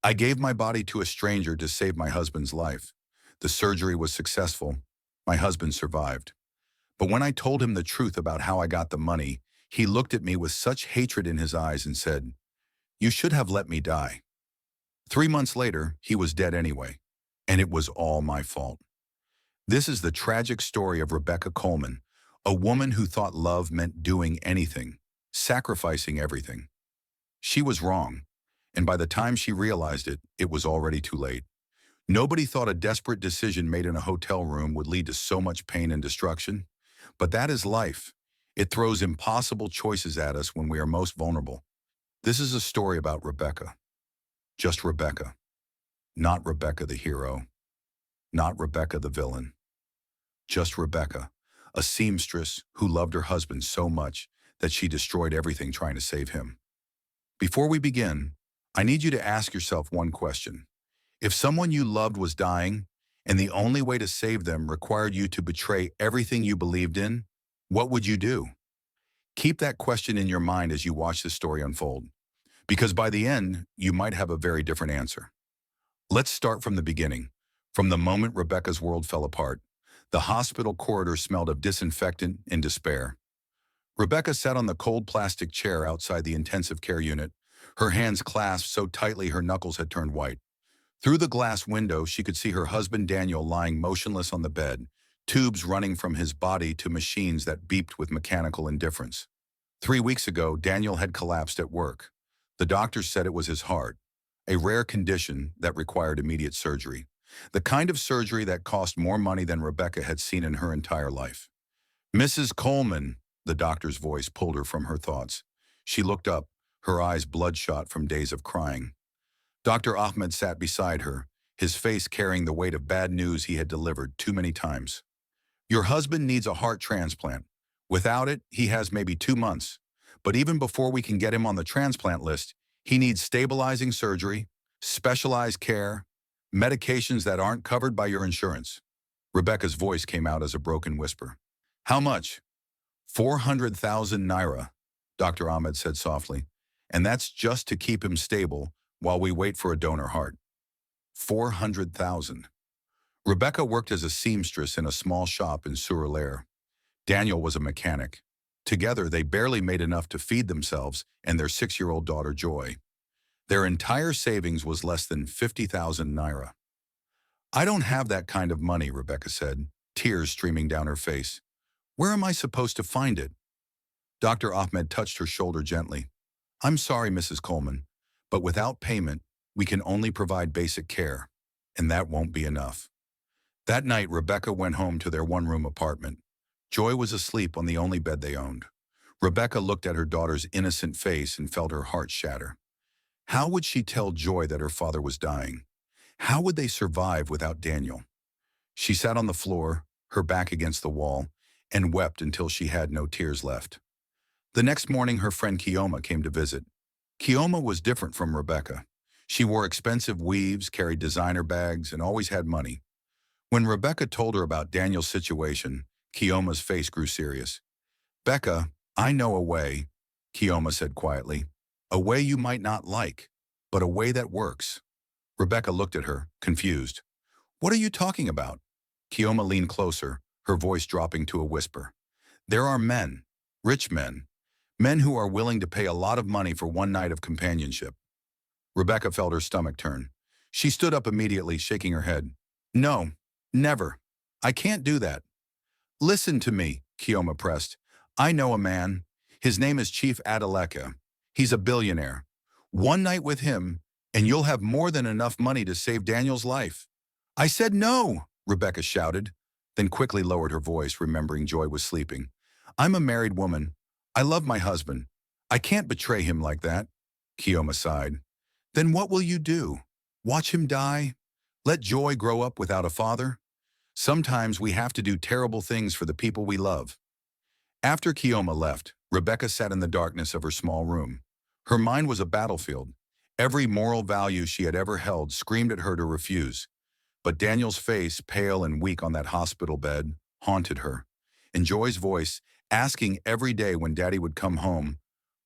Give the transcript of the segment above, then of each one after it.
I gave my body to a stranger to save my husband's life. The surgery was successful. My husband survived. But when I told him the truth about how I got the money, he looked at me with such hatred in his eyes and said, "You should have let me die." 3 months later, he was dead anyway, and it was all my fault. This is the tragic story of Rebecca Coleman, a woman who thought love meant doing anything, sacrificing everything. She was wrong, and by the time she realized it, it was already too late. Nobody thought a desperate decision made in a hotel room would lead to so much pain and destruction. But that is life. It throws impossible choices at us when we are most vulnerable. This is a story about Rebecca. Just Rebecca. Not Rebecca the hero. Not Rebecca the villain. Just Rebecca, a seamstress who loved her husband so much that she destroyed everything trying to save him. Before we begin, I need you to ask yourself one question. If someone you loved was dying, and the only way to save them required you to betray everything you believed in, what would you do? Keep that question in your mind as you watch the story unfold, because by the end, you might have a very different answer. Let's start from the beginning. From the moment Rebecca's world fell apart, the hospital corridor smelled of disinfectant and despair. Rebecca sat on the cold plastic chair outside the intensive care unit, her hands clasped so tightly her knuckles had turned white. Through the glass window, she could see her husband Daniel lying motionless on the bed, tubes running from his body to machines that beeped with mechanical indifference. 3 weeks ago, Daniel had collapsed at work. The doctors said it was his heart, a rare condition that required immediate surgery. The kind of surgery that cost more money than Rebecca had seen in her entire life. "Mrs. Coleman," the doctor's voice pulled her from her thoughts. She looked up, her eyes bloodshot from days of crying. Dr. Ahmed sat beside her, his face carrying the weight of bad news he had delivered too many times. "Your husband needs a heart transplant. Without it, he has maybe 2 months. But even before we can get him on the transplant list, he needs stabilizing surgery, specialized care, medications that aren't covered by your insurance." Rebecca's voice came out as a broken whisper. "How much?" 400,000 naira, Dr. Ahmed said softly. "And that's just to keep him stable while we wait for a donor heart." 400,000. Rebecca worked as a seamstress in a small shop in Surulere. Daniel was a mechanic. Together, they barely made enough to feed themselves and their 6-year-old daughter, Joy. Their entire savings was less than 50,000 naira. "I don't have that kind of money," Rebecca said, tears streaming down her face. "Where am I supposed to find it?" Dr. Ahmed touched her shoulder gently. "I'm sorry, Mrs. Coleman, but without payment, we can only provide basic care, and that won't be enough." That night, Rebecca went home to their one-room apartment. Joy was asleep on the only bed they owned. Rebecca looked at her daughter's innocent face and felt her heart shatter. How would she tell Joy that her father was dying? How would they survive without Daniel? She sat on the floor, her back against the wall, and wept until she had no tears left. The next morning, her friend Kioma came to visit. Kioma was different from Rebecca. She wore expensive weaves, carried designer bags, and always had money. When Rebecca told her about Daniel's situation, Kioma's face grew serious. "Becca, I know a way," Kioma said quietly. "A way you might not like, but a way that works." Rebecca looked at her, confused. "What are you talking about?" Kioma leaned closer, her voice dropping to a whisper. "There are men, rich men who are willing to pay a lot of money for one night of companionship." Rebecca felt her stomach turn. She stood up immediately, shaking her head. "No, never. I can't do that." "Listen to me," Kioma pressed. "I know a man. His name is Chief Adeleka. He's a billionaire. One night with him, and you'll have more than enough money to save Daniel's life." "I said no," Rebecca shouted, then quickly lowered her voice, remembering Joy was sleeping. "I'm a married woman. I love my husband. I can't betray him like that." Kioma sighed. "Then what will you do? Watch him die? Let Joy grow up without a father? Sometimes we have to do terrible things for the people we love." After Kioma left, Rebecca sat in the darkness of her small room. Her mind was a battlefield. Every moral value she had ever held screamed at her to refuse. But Daniel's face, pale and weak on that hospital bed, haunted her. And Joy's voice, asking every day when Daddy would come home,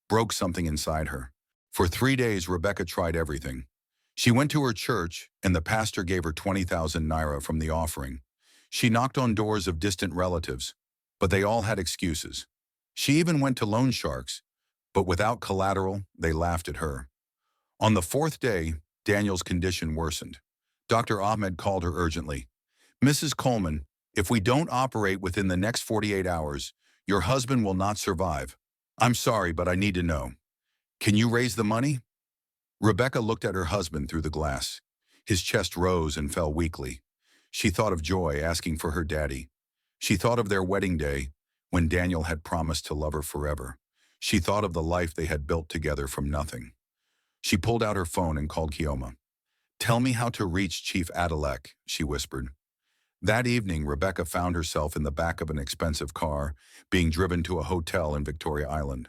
broke something inside her. For 3 days, Rebecca tried everything. She went to her church, and the pastor gave her 20,000 naira from the offering. She knocked on doors of distant relatives, but they all had excuses. She even went to loan sharks, but without collateral, they laughed at her. On the fourth day, Daniel's condition worsened. Dr. Ahmed called her urgently. "Mrs. Coleman, if we don't operate within the next 48 hours, your husband will not survive. I'm sorry, but I need to know. Can you raise the money?" Rebecca looked at her husband through the glass. His chest rose and fell weakly. She thought of Joy asking for her daddy. She thought of their wedding day, when Daniel had promised to love her forever. She thought of the life they had built together from nothing. She pulled out her phone and called Kioma. "Tell me how to reach Chief Adalek," she whispered. That evening, Rebecca found herself in the back of an expensive car, being driven to a hotel in Victoria Island.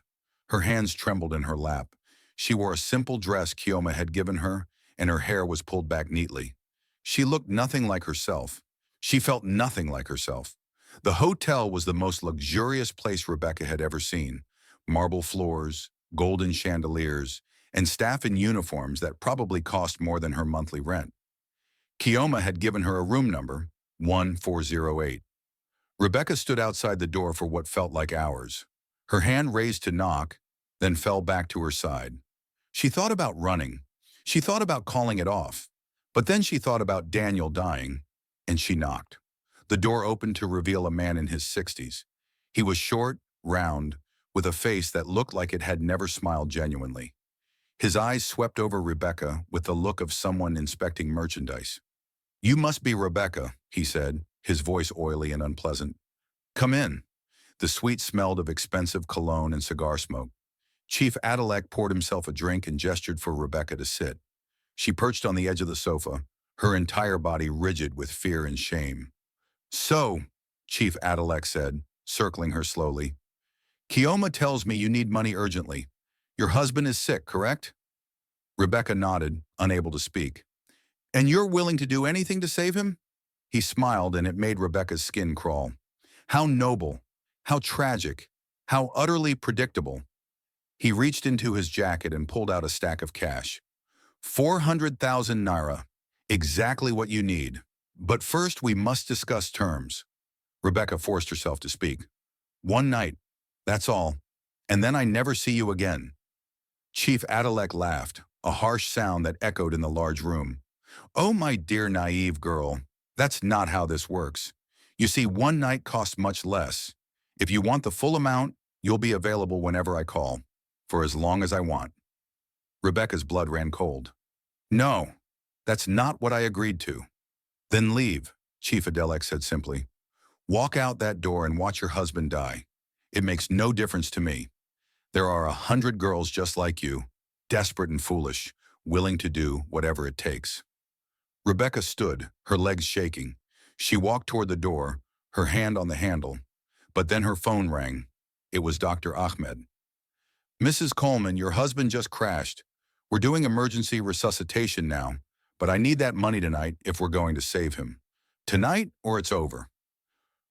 Her hands trembled in her lap. She wore a simple dress Kioma had given her, and her hair was pulled back neatly. She looked nothing like herself. She felt nothing like herself. The hotel was the most luxurious place Rebecca had ever seen. Marble floors, golden chandeliers, and staff in uniforms that probably cost more than her monthly rent. Kioma had given her a room number, 1408. Rebecca stood outside the door for what felt like hours. Her hand raised to knock, then fell back to her side. She thought about running. She thought about calling it off. But then she thought about Daniel dying, and she knocked. The door opened to reveal a man in his 60s. He was short, round, with a face that looked like it had never smiled genuinely. His eyes swept over Rebecca with the look of someone inspecting merchandise. "You must be Rebecca," he said, his voice oily and unpleasant. "Come in." The suite smelled of expensive cologne and cigar smoke. Chief Adalek poured himself a drink and gestured for Rebecca to sit. She perched on the edge of the sofa, her entire body rigid with fear and shame. "So," Chief Adalek said, circling her slowly, "Kioma tells me you need money urgently. Your husband is sick, correct?" Rebecca nodded, unable to speak. "And you're willing to do anything to save him?" He smiled, and it made Rebecca's skin crawl. How noble, how tragic, how utterly predictable. He reached into his jacket and pulled out a stack of cash. 400,000 naira, exactly what you need. But first we must discuss terms. Rebecca forced herself to speak. "One night, that's all, and then I never see you again." Chief Adalek laughed, a harsh sound that echoed in the large room. "Oh, my dear naive girl, that's not how this works. You see, one night costs much less. If you want the full amount, you'll be available whenever I call, for as long as I want." Rebecca's blood ran cold. "No, that's not what I agreed to." "Then leave," Chief Adalek said simply. "Walk out that door and watch your husband die. It makes no difference to me. There are 100 girls just like you, desperate and foolish, willing to do whatever it takes." Rebecca stood, her legs shaking. She walked toward the door, her hand on the handle. But then her phone rang. It was Dr. Ahmed. "Mrs. Coleman, your husband just crashed. We're doing emergency resuscitation now, but I need that money tonight if we're going to save him. Tonight or it's over."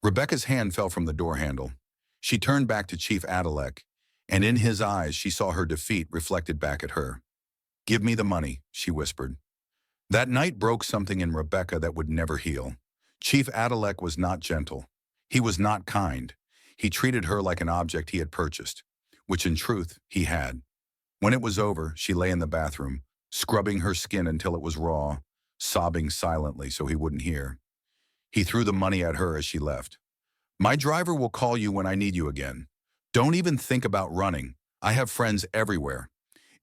Rebecca's hand fell from the door handle. She turned back to Chief Adalek, and in his eyes she saw her defeat reflected back at her. "Give me the money," she whispered. That night broke something in Rebecca that would never heal. Chief Adalek was not gentle. He was not kind. He treated her like an object he had purchased, which in truth he had. When it was over, she lay in the bathroom, scrubbing her skin until it was raw, sobbing silently so he wouldn't hear. He threw the money at her as she left. "My driver will call you when I need you again. Don't even think about running. I have friends everywhere.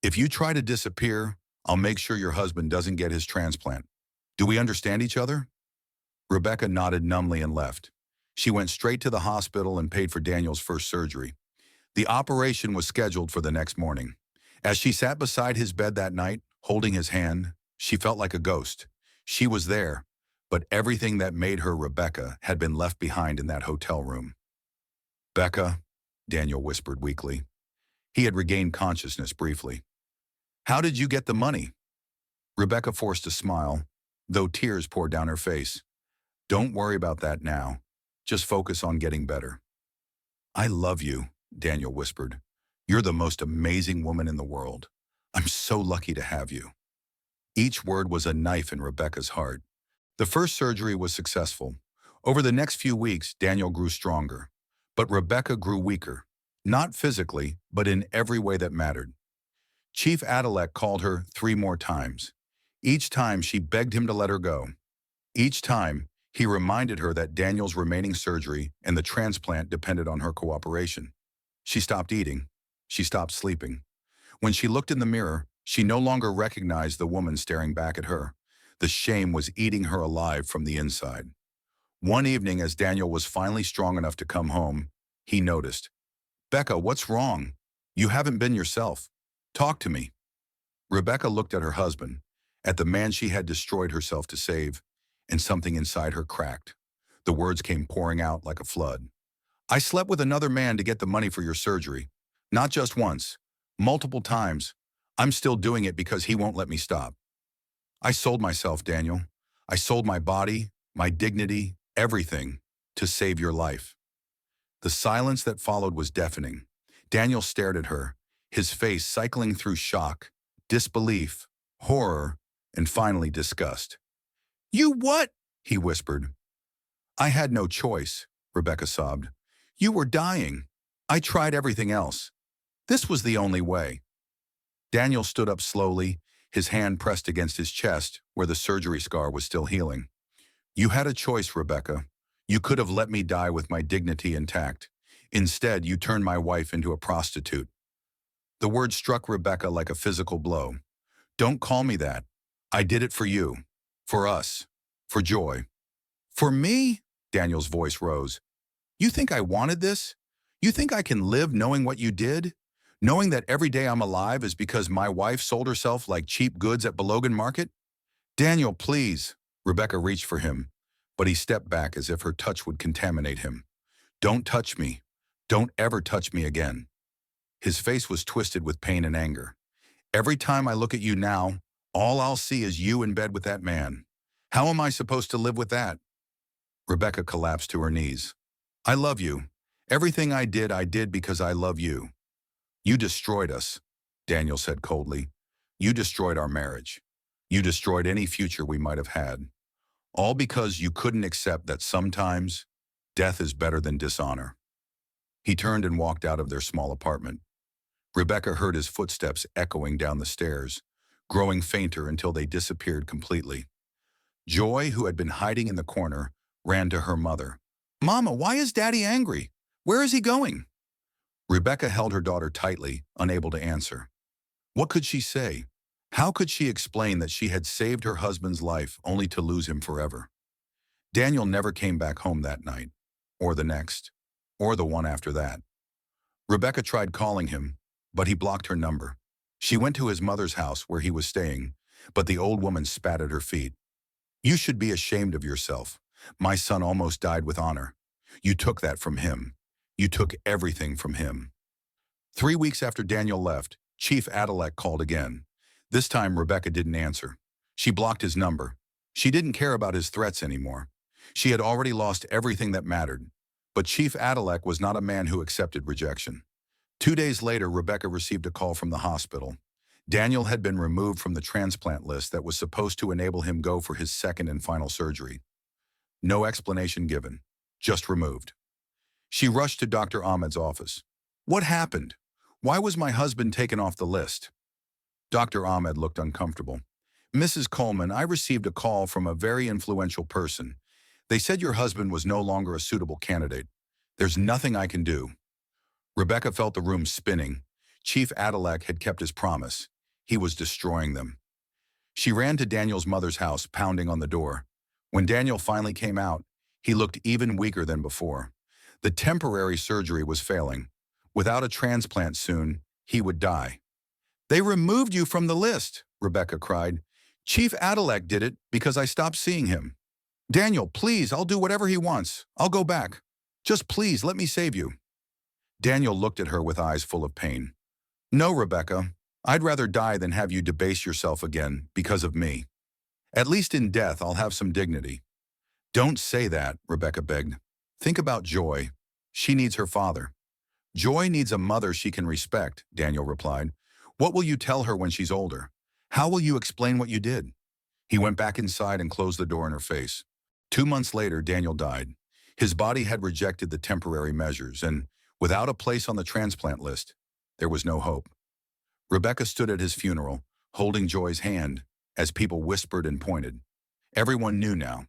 If you try to disappear, I'll make sure your husband doesn't get his transplant. Do we understand each other?" Rebecca nodded numbly and left. She went straight to the hospital and paid for Daniel's first surgery. The operation was scheduled for the next morning. As she sat beside his bed that night, holding his hand, she felt like a ghost. She was there, but everything that made her Rebecca had been left behind in that hotel room. "Becca," Daniel whispered weakly. He had regained consciousness briefly. "How did you get the money?" Rebecca forced a smile, though tears poured down her face. "Don't worry about that now. Just focus on getting better." "I love you," Daniel whispered. "You're the most amazing woman in the world. I'm so lucky to have you." Each word was a knife in Rebecca's heart. The first surgery was successful. Over the next few weeks, Daniel grew stronger. But Rebecca grew weaker. Not physically, but in every way that mattered. Chief Adalek called her 3 more times. Each time she begged him to let her go. Each time, he reminded her that Daniel's remaining surgery and the transplant depended on her cooperation. She stopped eating. She stopped sleeping. When she looked in the mirror, she no longer recognized the woman staring back at her. The shame was eating her alive from the inside. One evening, as Daniel was finally strong enough to come home, he noticed. "Becca, what's wrong? You haven't been yourself. Talk to me." Rebecca looked at her husband, at the man she had destroyed herself to save, and something inside her cracked. The words came pouring out like a flood. "I slept with another man to get the money for your surgery. Not just once, multiple times. I'm still doing it because he won't let me stop. I sold myself, Daniel. I sold my body, my dignity, everything, to save your life." The silence that followed was deafening. Daniel stared at her, his face cycling through shock, disbelief, horror, and finally disgust. "You what?" he whispered. "I had no choice," Rebecca sobbed. "You were dying. I tried everything else. This was the only way." Daniel stood up slowly, his hand pressed against his chest where the surgery scar was still healing. "You had a choice, Rebecca. You could have let me die with my dignity intact. Instead, you turned my wife into a prostitute." The word struck Rebecca like a physical blow. "Don't call me that. I did it for you. For us. For Joy." "For me?" Daniel's voice rose. "You think I wanted this? You think I can live knowing what you did? Knowing that every day I'm alive is because my wife sold herself like cheap goods at Belogan Market?" "Daniel, please." Rebecca reached for him, but he stepped back as if her touch would contaminate him. "Don't touch me. Don't ever touch me again." His face was twisted with pain and anger. "Every time I look at you now, all I'll see is you in bed with that man. How am I supposed to live with that?" Rebecca collapsed to her knees. "I love you. Everything I did because I love you." "You destroyed us," Daniel said coldly. "You destroyed our marriage. You destroyed any future we might have had. All because you couldn't accept that sometimes death is better than dishonor." He turned and walked out of their small apartment. Rebecca heard his footsteps echoing down the stairs, growing fainter until they disappeared completely. Joy, who had been hiding in the corner, ran to her mother. "Mama, why is Daddy angry? Where is he going?" Rebecca held her daughter tightly, unable to answer. What could she say? How could she explain that she had saved her husband's life only to lose him forever? Daniel never came back home that night, or the next, or the one after that. Rebecca tried calling him, but he blocked her number. She went to his mother's house where he was staying, but the old woman spat at her feet. "You should be ashamed of yourself. My son almost died with honor. You took that from him. You took everything from him." 3 weeks after Daniel left, Chief Adalek called again. This time, Rebecca didn't answer. She blocked his number. She didn't care about his threats anymore. She had already lost everything that mattered. But Chief Adalek was not a man who accepted rejection. 2 days later, Rebecca received a call from the hospital. Daniel had been removed from the transplant list that was supposed to enable him go for his second and final surgery. No explanation given, just removed. She rushed to Dr. Ahmed's office. "What happened? Why was my husband taken off the list?" Dr. Ahmed looked uncomfortable. "Mrs. Coleman, I received a call from a very influential person. They said your husband was no longer a suitable candidate. There's nothing I can do." Rebecca felt the room spinning. Chief Adalek had kept his promise. He was destroying them. She ran to Daniel's mother's house, pounding on the door. When Daniel finally came out, he looked even weaker than before. The temporary surgery was failing. Without a transplant soon, he would die. "They removed you from the list," Rebecca cried. "Chief Adalek did it because I stopped seeing him. Daniel, please, I'll do whatever he wants. I'll go back. Just please let me save you." Daniel looked at her with eyes full of pain. "No, Rebecca. I'd rather die than have you debase yourself again because of me. At least in death, I'll have some dignity." "Don't say that," Rebecca begged. "Think about Joy. She needs her father." "Joy needs a mother she can respect," Daniel replied. "What will you tell her when she's older? How will you explain what you did? He went back inside and closed the door in her face. 2 months later, Daniel died. His body had rejected the temporary measures, and without a place on the transplant list, there was no hope. Rebecca stood at his funeral, holding Joy's hand, as people whispered and pointed. Everyone knew now.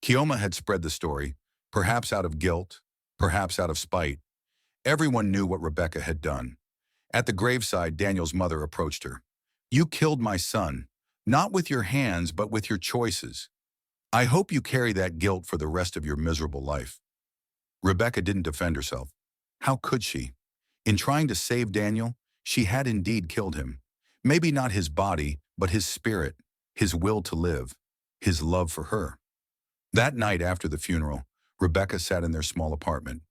Kioma had spread the story, perhaps out of guilt, perhaps out of spite. Everyone knew what Rebecca had done. At the graveside, Daniel's mother approached her. "You killed my son, not with your hands, but with your choices. I hope you carry that guilt for the rest of your miserable life." Rebecca didn't defend herself. How could she? In trying to save Daniel, she had indeed killed him. Maybe not his body, but his spirit, his will to live, his love for her. That night after the funeral, Rebecca sat in their small apartment.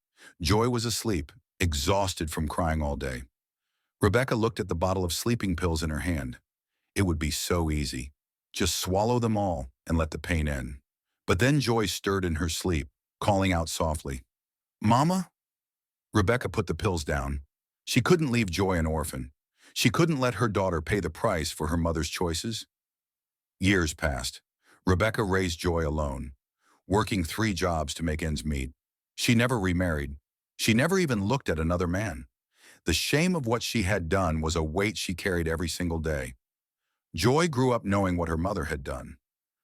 Joy was asleep, exhausted from crying all day. Rebecca looked at the bottle of sleeping pills in her hand. It would be so easy. Just swallow them all and let the pain end. But then Joy stirred in her sleep, calling out softly, "Mama?" Rebecca put the pills down. She couldn't leave Joy an orphan. She couldn't let her daughter pay the price for her mother's choices. Years passed. Rebecca raised Joy alone, working 3 jobs to make ends meet. She never remarried. She never even looked at another man. The shame of what she had done was a weight she carried every single day. Joy grew up knowing what her mother had done.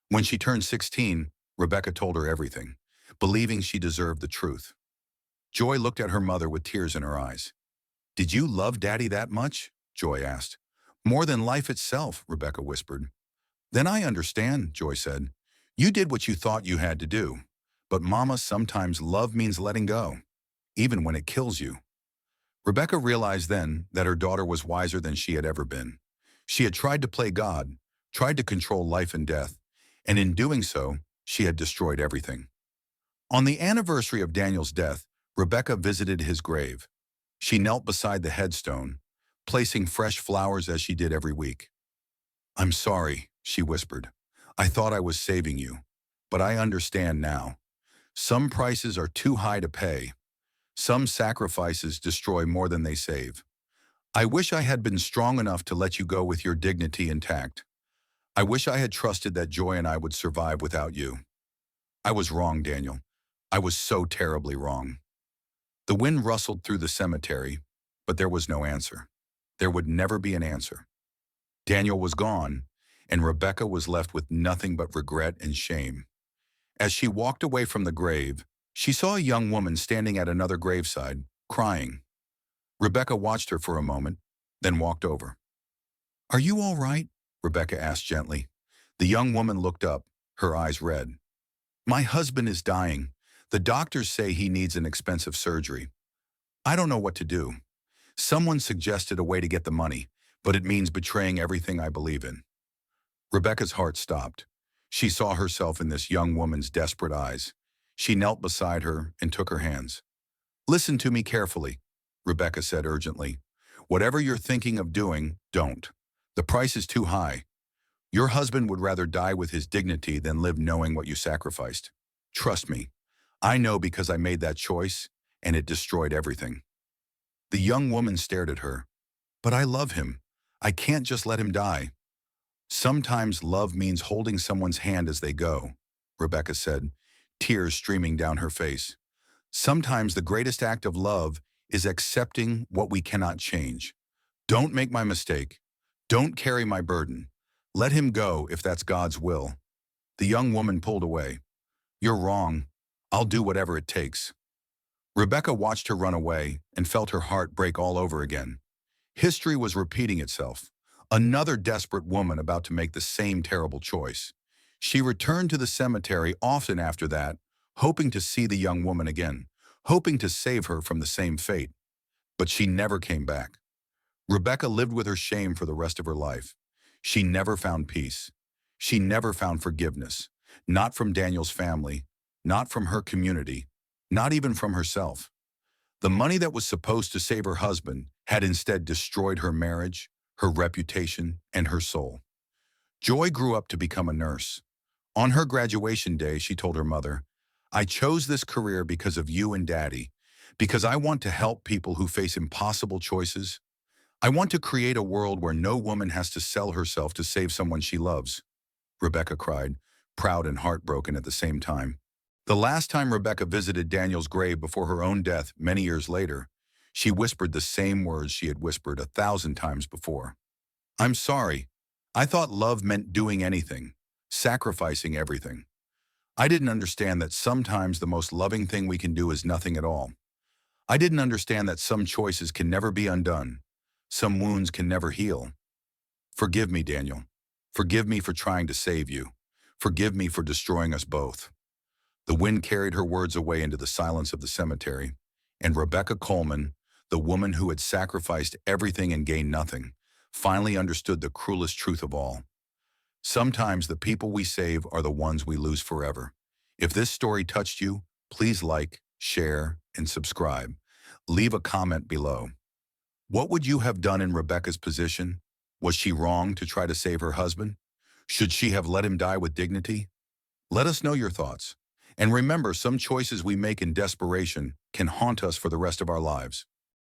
When she turned 16, Rebecca told her everything, believing she deserved the truth. Joy looked at her mother with tears in her eyes. "Did you love Daddy that much?" Joy asked. "More than life itself," Rebecca whispered. "Then I understand," Joy said. "You did what you thought you had to do. But Mama, sometimes love means letting go, even when it kills you." Rebecca realized then that her daughter was wiser than she had ever been. She had tried to play God, tried to control life and death, and in doing so, she had destroyed everything. On the anniversary of Daniel's death, Rebecca visited his grave. She knelt beside the headstone, placing fresh flowers as she did every week. "I'm sorry," she whispered. "I thought I was saving you, but I understand now. Some prices are too high to pay. Some sacrifices destroy more than they save. I wish I had been strong enough to let you go with your dignity intact. I wish I had trusted that Joy and I would survive without you. I was wrong, Daniel. I was so terribly wrong." The wind rustled through the cemetery, but there was no answer. There would never be an answer. Daniel was gone, and Rebecca was left with nothing but regret and shame. As she walked away from the grave, she saw a young woman standing at another graveside, crying. Rebecca watched her for a moment, then walked over. "Are you all right?" Rebecca asked gently. The young woman looked up, her eyes red. "My husband is dying. The doctors say he needs an expensive surgery. I don't know what to do. Someone suggested a way to get the money, but it means betraying everything I believe in." Rebecca's heart stopped. She saw herself in this young woman's desperate eyes. She knelt beside her and took her hands. "Listen to me carefully," Rebecca said urgently. "Whatever you're thinking of doing, don't. The price is too high. Your husband would rather die with his dignity than live knowing what you sacrificed. Trust me. I know because I made that choice, and it destroyed everything." The young woman stared at her. "But I love him. I can't just let him die." "Sometimes love means holding someone's hand as they go," Rebecca said, tears streaming down her face. "Sometimes the greatest act of love is accepting what we cannot change. Don't make my mistake. Don't carry my burden. Let him go if that's God's will." The young woman pulled away. "You're wrong. I'll do whatever it takes." Rebecca watched her run away and felt her heart break all over again. History was repeating itself. Another desperate woman about to make the same terrible choice. She returned to the cemetery often after that, hoping to see the young woman again, hoping to save her from the same fate. But she never came back. Rebecca lived with her shame for the rest of her life. She never found peace. She never found forgiveness, not from Daniel's family, not from her community, not even from herself. The money that was supposed to save her husband had instead destroyed her marriage, her reputation, and her soul. Joy grew up to become a nurse. On her graduation day, she told her mother, "I chose this career because of you and Daddy, because I want to help people who face impossible choices. I want to create a world where no woman has to sell herself to save someone she loves, Rebecca cried, proud and heartbroken at the same time. The last time Rebecca visited Daniel's grave before her own death many years later, she whispered the same words she had whispered 1,000 times before. I'm sorry. I thought love meant doing anything, sacrificing everything. I didn't understand that sometimes the most loving thing we can do is nothing at all. I didn't understand that some choices can never be undone. Some wounds can never heal. Forgive me, Daniel. Forgive me for trying to save you. Forgive me for destroying us both. The wind carried her words away into the silence of the cemetery, and Rebecca Coleman, the woman who had sacrificed everything and gained nothing, finally understood the cruelest truth of all. Sometimes the people we save are the ones we lose forever. If this story touched you, please like, share, and subscribe. Leave a comment below. What would you have done in Rebecca's position? Was she wrong to try to save her husband? Should she have let him die with dignity? Let us know your thoughts. And remember, some choices we make in desperation can haunt us for the rest of our lives.